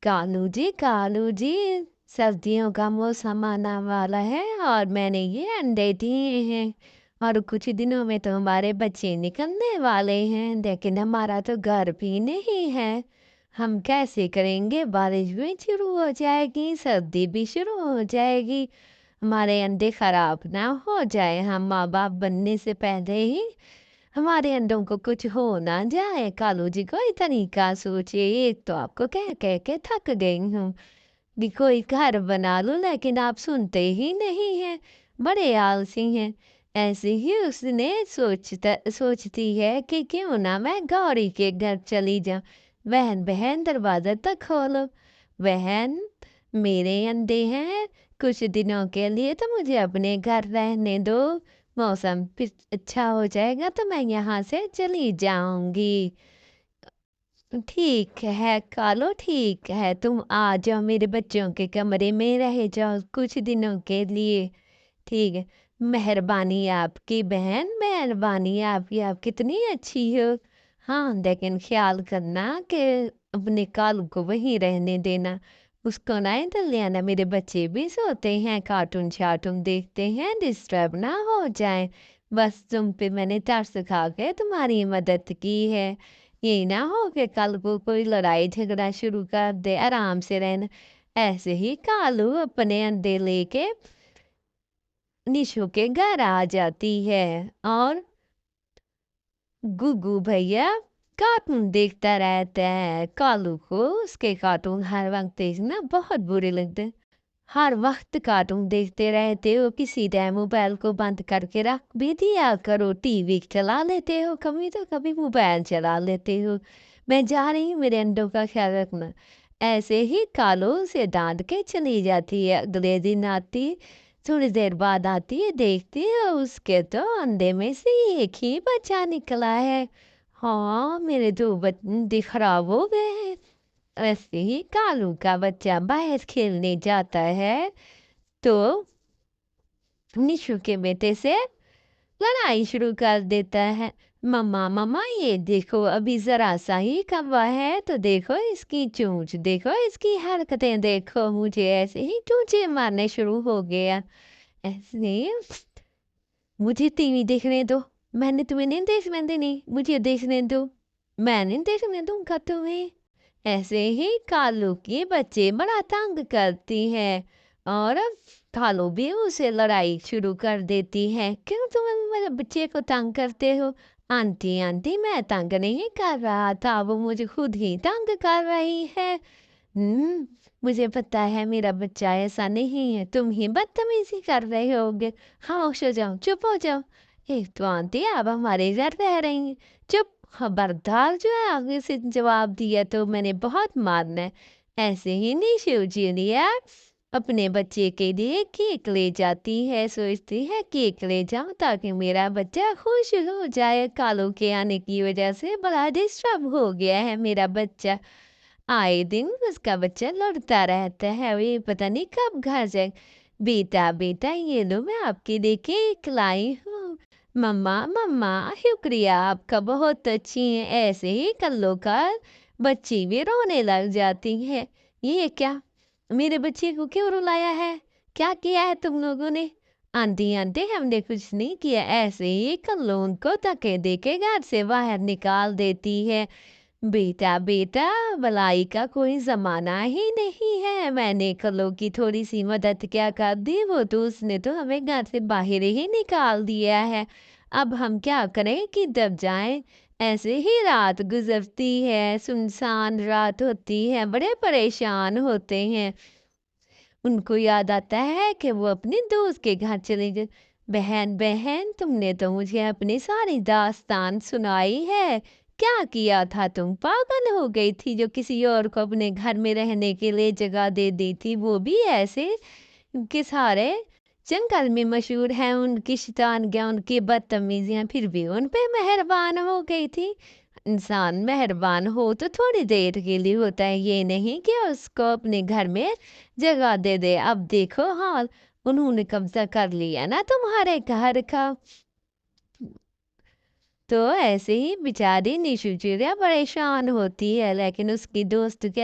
कालू जी, सर्दियों का मौसम आने वाला है और मैंने ये अंडे दिए हैं और कुछ दिनों में तो हमारे बच्चे निकलने वाले हैं, लेकिन हमारा तो घर भी नहीं है। हम कैसे करेंगे? बारिश भी शुरू हो जाएगी, सर्दी भी शुरू हो जाएगी, हमारे अंडे खराब ना हो जाए। हम माँ बाप बनने से पहले ही हमारे अंडों को कुछ हो ना जाए। कालू जी कोई तरीका सोचिए। एक तो आपको कह कह के थक गई हूँ कि कोई घर बना लो, लेकिन आप सुनते ही नहीं हैं, बड़े आलसी हैं। ऐसे ही उसने सोचती है कि क्यों ना मैं गौरी के घर चली जाऊं। बहन बहन दरवाजा तक खोलो। बहन, मेरे अंडे हैं, कुछ दिनों के लिए तो मुझे अपने घर रहने दो। मौसम फिर अच्छा हो जाएगा तो मैं यहाँ से चली जाऊंगी। ठीक है कालो, ठीक है, तुम आ जाओ मेरे बच्चों के कमरे में रह जाओ कुछ दिनों के लिए। ठीक है, मेहरबानी आपकी बहन, मेहरबानी आपकी, आप कितनी अच्छी हो। हाँ, लेकिन ख्याल करना कि अपने कालू को वहीं रहने देना, उसको ना इधर ले आना। मेरे बच्चे भी सोते हैं, कार्टून शार्टून देखते हैं, डिस्टर्ब ना हो जाए। बस तुम पे मैंने तरस खा के तुम्हारी मदद की है। ये ना हो कि कल को कोई लड़ाई झगड़ा शुरू कर दे। आराम से रहना। ऐसे ही कालू अपने अंडे लेके निशु के घर आ जाती है और गुग्गू भैया कार्टून देखता रहता है। कालू को उसके कार्टून हर वक्त देखना बहुत बुरे लगते हैं। हर वक्त कार्टून देखते रहते हो, किसी टाइम मोबाइल को बंद करके रख भी दिया करो, टीवी चला लेते हो, कभी तो कभी मोबाइल चला लेते हो। मैं जा रही हूँ, मेरे अंडों का ख्याल रखना। ऐसे ही कालो उसे डांट के चली जाती है। अगले दिन आती, थोड़ी देर बाद आती है, देखती है उसके तो अंडे में से एक ही बच्चा निकला है। हाँ, मेरे दो बच्चे खराब हो गए हैं। ऐसे ही कालू का बच्चा बाहर खेलने जाता है तो निशु के बेटे से लड़ाई शुरू कर देता है। मम्मा मम्मा, ये देखो, अभी जरा सा ही कौवा है तो देखो इसकी चोंच, देखो इसकी हरकतें, देखो। मुझे ऐसे ही चूंचे मारने शुरू हो गया। ऐसे मुझे टीवी देखने दो। मैंने तुम्हें नहीं देखने देनी, मुझे देखने दो। मैं नहीं देखने दूंगा तुम्हें। ऐसे ही कालू के बच्चे बड़ा तंग करती है और कालू भी उसे लड़ाई शुरू कर देती है। क्यों तुम मेरे बच्चे को तंग करते हो? आंटी आंटी, मैं तंग नहीं कर रहा था, वो मुझे खुद ही तंग कर रही है। हम्म, मुझे पता है मेरा बच्चा ऐसा नहीं है, तुम ही बदतमीजी कर रहे होगे। खामोश हो जाओ, चुप हो जाओ। एक तो आंटी आप हमारे घर रह रही हैं। चुप, खबरदार जो है आगे से जवाब दिया तो मैंने बहुत मारना है। ऐसे ही निशु जूलिया अपने बच्चे के लिए केक ले जाती है, सोचती है केक ले जाऊं ताकि मेरा बच्चा खुश हो जाए। कालो के आने की वजह से बड़ा डिस्टर्ब हो गया है मेरा बच्चा। आए दिन उसका बच्चा लड़ता रहता है, ये पता नहीं कब घर जाए। बेटा बेटा, ये लो, मैं आपके लिए केक लाई हूँ। मम्मा मम्मा, शुक्रिया आपका, बहुत अच्छी है। ऐसे ही कल्लो का बच्ची भी रोने लग जाती है। ये क्या, मेरे बच्चे को क्यों रुलाया है? क्या किया है तुम लोगों ने? आंटी आंटी, हमने कुछ नहीं किया। ऐसे ही कल्लो उनको धक्के दे के घर से बाहर निकाल देती है। बेटा बेटा, भलाई का कोई जमाना ही नहीं है। मैंने कलो की थोड़ी सी मदद क्या कर दी, वो तो उसने तो हमें घर से बाहर ही निकाल दिया है। अब हम क्या करें कि दब जाएं? ऐसे ही रात गुजरती है, सुनसान रात होती है, बड़े परेशान होते हैं। उनको याद आता है कि वो अपने दोस्त के घर चले गए। बहन बहन, तुमने तो मुझे अपनी सारी दास्तान सुनाई है। क्या किया था तुम? पागल हो गई थी जो किसी और को अपने घर में रहने के लिए जगह दे दी थी, वो भी ऐसे कि सारे जंगल में मशहूर हैं उनकी शैतानियां, उनकी बदतमीजियां, फिर भी उन पे मेहरबान हो गई थी। इंसान मेहरबान हो तो थोड़ी देर के लिए होता है, ये नहीं कि उसको अपने घर में जगह दे दे। अब देखो हाल, उन्होंने कब्जा कर लिया ना तुम्हारे घर का। तो ऐसे ही बेचारी निशु चिड़िया परेशान होती है, लेकिन उसकी दोस्त क्या